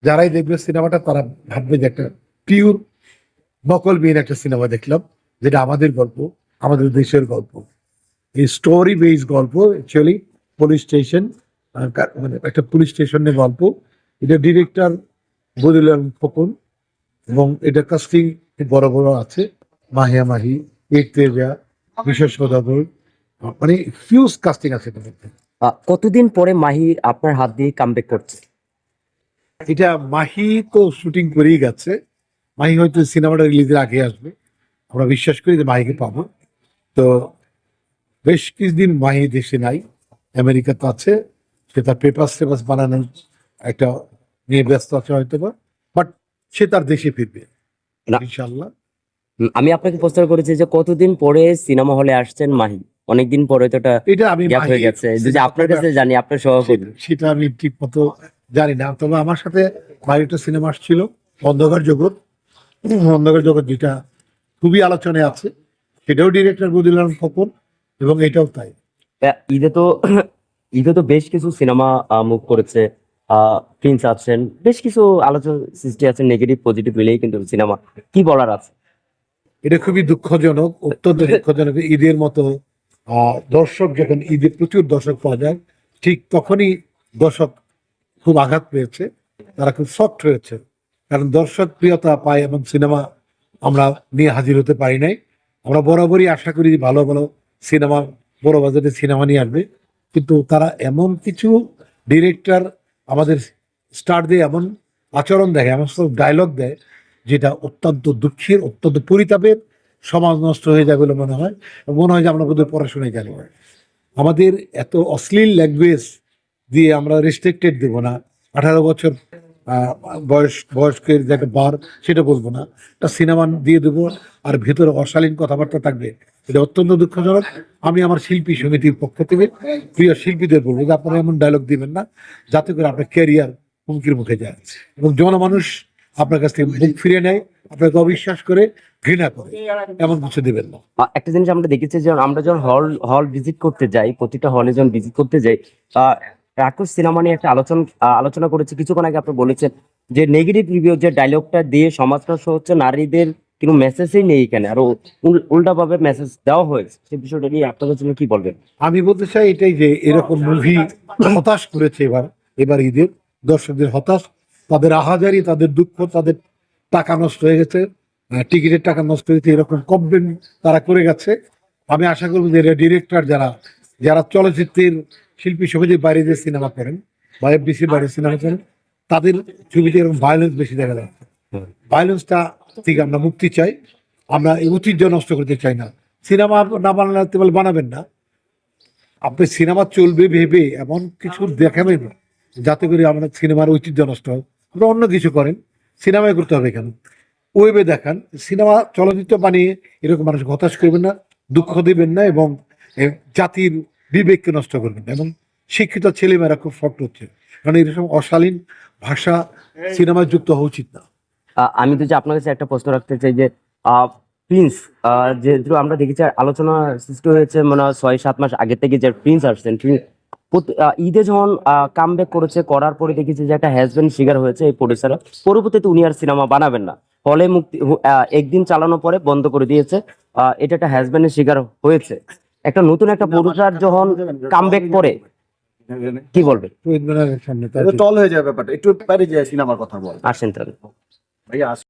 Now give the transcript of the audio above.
যারাই দেখবে সিনেমাটা তারা ভাববে যে একটা পিওর নকলবিহীন একটা সিনেমা দেখলাম, যেটা আমাদের গল্প, আমাদের দেশের গল্প। এই স্টোরি বেস গল্প, অ্যাকচুয়ালি পুলিশ স্টেশন, মানে একটা পুলিশ স্টেশনের গল্প। এটা ডিরেক্টর বদিউল আলম খোকন, এবং এটা কাস্টিং খুব বড় বড় আছে, মাহিয়া মাহি, ইরতেজা, বিশেষ সদাগর, মানে হিউজ কাস্টিং আছে এটার মধ্যে। কতদিন পরে মাহি আপনার হাত দিয়ে কামব্যাক করছে? এটা মাহি তো শুটিং করেই গেছে, মাহি হয়তো সিনেমাটা রিলিজের আগে আসবে, আমরা বিশ্বাস করি যে মাহিকে পাবো। তো বেশ কিছুদিন মাহি দেশে নাই, আমেরিকাতে আছে, সে তার পেপার বানানোর একটা নিয়ে ব্যস্ত আছে হয়তো বা, বাট সে তার দেশে ফিরবে না। ইনশাল্লাহ। আমি আপনাকে প্রশ্ন করেছি যে কতদিন পরে সিনেমা হলে আসছেন মাহি? অনেকদিন পরে তো এটা আমি গ্যাপ হয়ে গেছে, যদি আপনার কাছে জানি, আপনার সহকর্মী। সেটা আমি ঠিক মতো জানি না, তবে আমার সাথে মাহির একটা সিনেমা আসছিল, অন্ধকার জগৎ। অন্ধকার জগৎ যেটা খুবই আলোচনায় আছে, সেটাও ডিরেক্টর বদিউল আলম খোকন, এবং এটাও তাই। ঈদে তো ঈদে তো বেশ কিছু সিনেমা মুভ করেছে। প্রিন্স আছেন, বেশ কিছু আলোচনা সৃষ্টি আছে, নেগেটিভ পজিটিভ মিলেই কিন্তু সিনেমা। কি বলার আছে? এটা খুবই দুঃখজনক, অত্যন্ত দুঃখজনক। ঈদের মতো দর্শক, যখন ঈদে প্রচুর দর্শক পাওয়া যায়, ঠিক তখনই দর্শক খুব আঘাত পেয়েছে, তারা খুব শক্ট হয়েছে, কারণ দর্শক প্রিয়তা পায় এবং সিনেমা আমরা নিয়ে হাজির হতে পারি নাই। আমরা বরাবরই আশা করি ভালো ভালো সিনেমা, বড় বাজেটের সিনেমা নিয়ে আসবে, কিন্তু তারা এমন কিছু ডিরেক্টর আমাদের স্টার দিয়ে এমন আচরণ দেখে, এমন সব ডায়লগ দেয়, যেটা অত্যন্ত দুঃখের, অত্যন্ত পরিতাপের। সমাজ নষ্ট হয়ে যাবে বলে মনে হয়, মনে হয় যে আমরা বোধহয় পড়াশোনায় জানি না। আমাদের এত অশ্লীল ল্যাঙ্গুয়েজ দিয়ে আমরা রেস্ট্রিক্টেড দেব না, 18 বছর বয়স্কের যে একটা বার, সেটা বলবো না, একটা সিনেমা দিয়ে দেবো আর ভেতরে অশালীন কথাবার্তা থাকবে, এটা অত্যন্ত দুঃখজনক। আমি আমার শিল্পী সমিতির পক্ষ থেকে প্রিয় শিল্পীদের বলবো যে আপনারা এমন ডায়লগ দিবেন না, যাতে করে আপনার ক্যারিয়ার হুমকির মুখে যায় এবং জনমানুষ আপনার কাছ থেকে মুখ ফিরে নেয়, আপনাকে অবিশ্বাস করে, ঘৃণা করে, এমন কিছু দিবেন না। একটা জিনিস আমরা দেখেছি যে আমরা যখন হল হল ভিজিট করতে যাই, প্রতিটা হলে যখন ভিজিট করতে যাই, রাক্ষস সিনেমা নিয়ে একটা আলোচনা করেছে কিছুক্ষণ আগে। আপনি বলেছেন যে নেগেটিভ রিভিউ, যে ডায়লগটা দিয়ে সমাজ নষ্ট হচ্ছে, নারীদের কোনো মেসেজই নেই এখানে, আরো উল্টা ভাবে মেসেজ দেওয়া হয়েছে। সেই বিষয়টা নিয়ে আপনাদের জন্য কি বলবেন? আমি বলতে চাই এটাই যে এরকম মুভি হতাশ করেছে এবার ঈদের দর্শকদের হতাশ, তাদের আহাজারি, তাদের দুঃখ, তাদের টাকা নষ্ট হয়ে গেছে, টিকিটের টাকা নষ্ট হয়েছে, এরকম কমপ্লেন তারা করে গেছে। আমি আশা করবো যে ডিরেক্টর যারা যারা চলচ্চিত্রের শিল্পী সমিতির বাইরে যে সিনেমা করেন বা এফডিসির বাইরে সিনেমা করেন, তাদের ছবিতে এরকম ভায়োলেন্স বেশি দেখা যাচ্ছে। ভায়োলেন্সটা থেকে আমরা মুক্তি চাই, আমরা এই ঐতিহ্য নষ্ট করতে চাই না। সিনেমা না বানাতে বলে বানাবেন না, আপনি সিনেমা চলবে ভেবে এমন কিছু দেখাবেন যাতে করে আমরা সিনেমার ঐতিহ্য নষ্ট হয়। আপনি অন্য কিছু করেন, সিনেমায় করতে হবে কেন? ওয়েবে দেখান, সিনেমা চলচ্চিত্র বানিয়ে এরকম মানুষ হতাশ করবেন না, দুঃখ দেবেন না, এবং জাতির বিবেককে নষ্ট করবেন না। এবং শিক্ষিত ছেলেমেয়েরা খুব শক্ত হচ্ছে, কারণ এরকম অশালীন ভাষা সিনেমায় যুক্ত হওয়া উচিত না। আমি তো যে আপনার কাছে একটা প্রশ্ন রাখতে চাই যে প্রিন্স, যেহেতু আমরা দেখেছি আলোচনা সৃষ্টি হয়েছে মনে হয় 6-7 মাস আগে থেকে, যে প্রিন্স আসছেন, ঈদে যখন কামব্যাক করেছে, করার পরে দেখেছি যে একটা হ্যাজব্যান্ড শিকার হয়েছে এই প্রডিউসার। পরবর্তীতে উনি আর সিনেমা বানাবেন না, হলে মুক্তি একদিন চালানোর পরে বন্ধ করে দিয়েছে। এটা একটা হ্যাজব্যান্ডের শিকার হয়েছে। একটা নতুন একটা প্রডিউসার যখন কামব্যাক করে, কি বলবেন? সামনে টল হয়ে যাবে ব্যাপারটা, একটু বাইরে যায় সিনেমার কথা বল আসেন তাহলে। ভাইয়া।